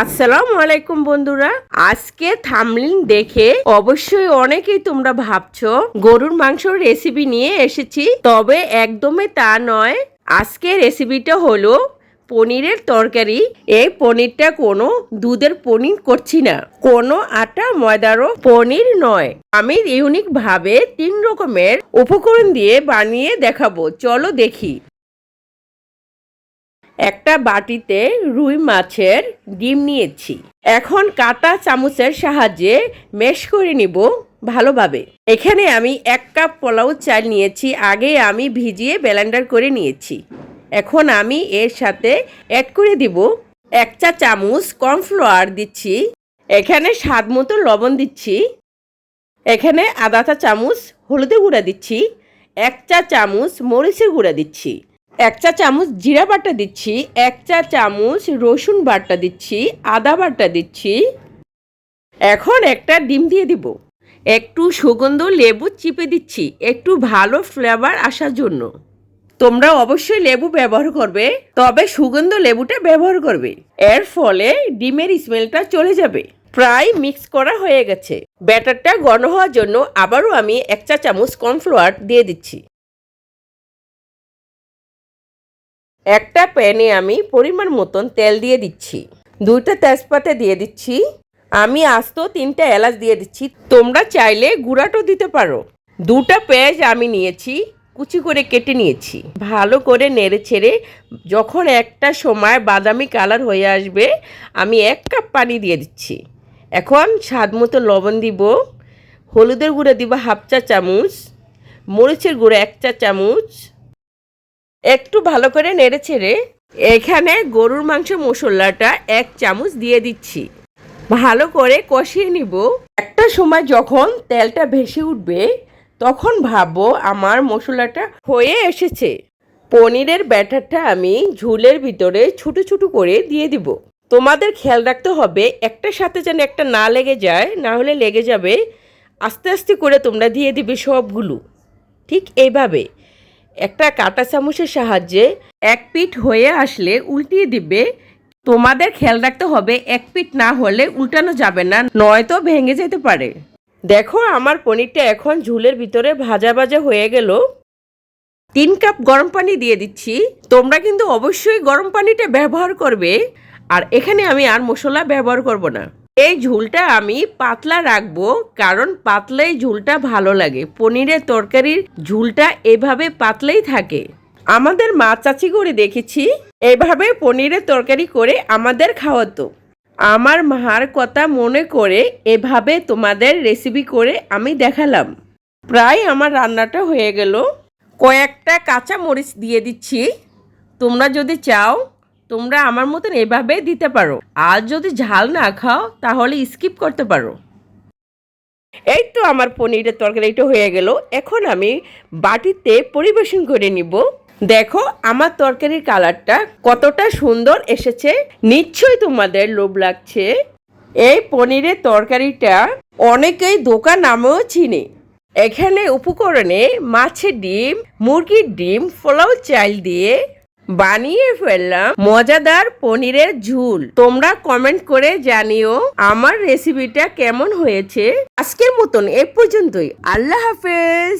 আসসালামু আলাইকুম বন্ধুরা, আজকে থাম্বনেল দেখে অবশ্যই অনেকেই তোমরা ভাবছো গরুর মাংসের রেসিপি নিয়ে এসেছি, তবে একদমই তা নয়। আজকে রেসিপিটা হলো পনিরের তরকারি। এই পনিরটা কোনো দুধের পনির করছি না, কোনো আটা ময়দারও পনির নয়। আমি ইউনিক ভাবে 3 রকমের উপকরণ দিয়ে বানিয়ে দেখাবো, চলো দেখি। একটা বাটিতে রুই মাছের ডিম নিয়েছি। এখন কাঁটা চামচের সাহায্যে ম্যাশ করে নিব ভালোভাবে। এখানে আমি 1 কাপ পোলাও চাল নিয়েছি, আগে আমি ভিজিয়ে ব্লেন্ডার করে নিয়েছি। এখন আমি এর সাথে অ্যাড করে দিব 1 চা চামচ কর্নফ্লাওয়ার দিচ্ছি। এখানে স্বাদ মতো লবণ দিচ্ছি। এখানে আধা চা চামচ হলুদের গুঁড়া দিচ্ছি। 1 চা চামচ মরিচের গুঁড়া দিচ্ছি। 1 চা চামচ জিরা বাটা দিচ্ছি। 1 চা চামচ রসুন বাটা দিচ্ছি। আদা বাটা দিচ্ছি। এখন একটা ডিম দিয়ে দিব। একটু সুগন্ধ লেবু চিপে দিচ্ছি, একটু ভালো ফ্লেভার আসার জন্য। তোমরা অবশ্যই লেবু ব্যবহার করবে, তবে সুগন্ধ লেবুটা ব্যবহার করবে। এর ফলে ডিমের স্মেলটা চলে যাবে। প্রায় মিক্স করা হয়ে গেছে। ব্যাটারটা ঘন হওয়ার জন্য আবারও আমি 1 চা চামচ কর্নফ্লাওয়ার দিয়ে দিচ্ছি। একটা প্যানে আমি পরিমাণ মতন তেল দিয়ে দিচ্ছি। 2টা তেজপাতা দিয়ে দিচ্ছি। আমি আস্ত 3টা এলাচ দিয়ে দিচ্ছি। তোমরা চাইলে গুঁড়াটাও দিতে পারো। 2টা পেঁয়াজ আমি নিয়েছি, কুচি করে কেটে নিয়েছি। ভালো করে নেড়ে ছেড়ে যখন একটা সময় বাদামি কালার হয়ে আসবে, আমি 1 কাপ পানি দিয়ে দিচ্ছি। এখন স্বাদ মতো লবণ দিব। হলুদের গুঁড়া দিব 1/2 চা চামচ। মরিচের গুঁড়া 1 চা চামচ। একটু ভালো করে নেড়ে ছেড়ে এখানে গরুর মাংস মশলাটা 1 চামচ দিয়ে দিচ্ছি। ভালো করে কষিয়ে নিব। একটা সময় যখন তেলটা ভেসে উঠবে, তখন ভাববো আমার মশলাটা হয়ে এসেছে। পনিরের ব্যাটারটা আমি ঝুলের ভিতরে ছোট ছোট করে দিয়ে দিব। তোমাদের খেয়াল রাখতে হবে একটার সাথে যেন একটা না লেগে যায়, না হলে লেগে যাবে। আস্তে আস্তে করে তোমরা দিয়ে দিবে সবগুলো। ঠিক এইভাবে একটা কাঁটা চামচের সাহায্যে 1 পিঠ হয়ে আসলে উল্টিয়ে দিবে। তোমাদের খেয়াল রাখতে হবে 1 পিঠ না হলে উল্টানো যাবে না, নয়তো ভেঙে যেতে পারে। দেখো আমার পনিরটা এখন ঝুলের ভিতরে ভাজা ভাজা হয়ে গেল। 3 কাপ গরম পানি দিয়ে দিচ্ছি। তোমরা কিন্তু অবশ্যই গরম পানিটা ব্যবহার করবে। আর এখানে আমি আর মশলা ব্যবহার করব না। এই ঝুলটা আমি পাতলা রাখবো, কারণ পাতলাই ঝুলটা ভালো লাগে। পনিরের তরকারির ঝুলটা এভাবে পাতলাই থাকে। আমাদের মা চাচি করে দেখেছি এভাবে পনিরের তরকারি করে আমাদের খাওয়াতো। আমার মার কথা মনে করে এভাবে তোমাদের রেসিপি করে আমি দেখালাম। প্রায় আমার রান্নাটা হয়ে গেল। কয়েকটা কাঁচা মরিচ দিয়ে দিচ্ছি। তোমরা যদি চাও তোমরা আমার মতন এভাবে দিতে পারো, আর যদি ঝাল না খাও তাহলে স্কিপ করতে পারো। এই তো আমার পনিরের তরকারিটা হয়ে গেল। এখন আমি বাটিতে পরিবেশন করে নিব। দেখো আমার তরকারির কালারটা কতটা সুন্দর এসেছে, নিশ্চয়ই তোমাদের লোভ লাগছে। এই পনিরের তরকারিটা অনেকেই দোকান নামেও চিনে। এখানে উপকরণে মাছের ডিম, মুরগির ডিম, পোলাও চাল দিয়ে বানিয়ে ফেললাম মজাদার পনিরের ঝুল। তোমরা কমেন্ট করে জানিও আমার রেসিপিটা কেমন হয়েছে। আজকের মতন এ পর্যন্তই। আল্লাহ হাফেজ।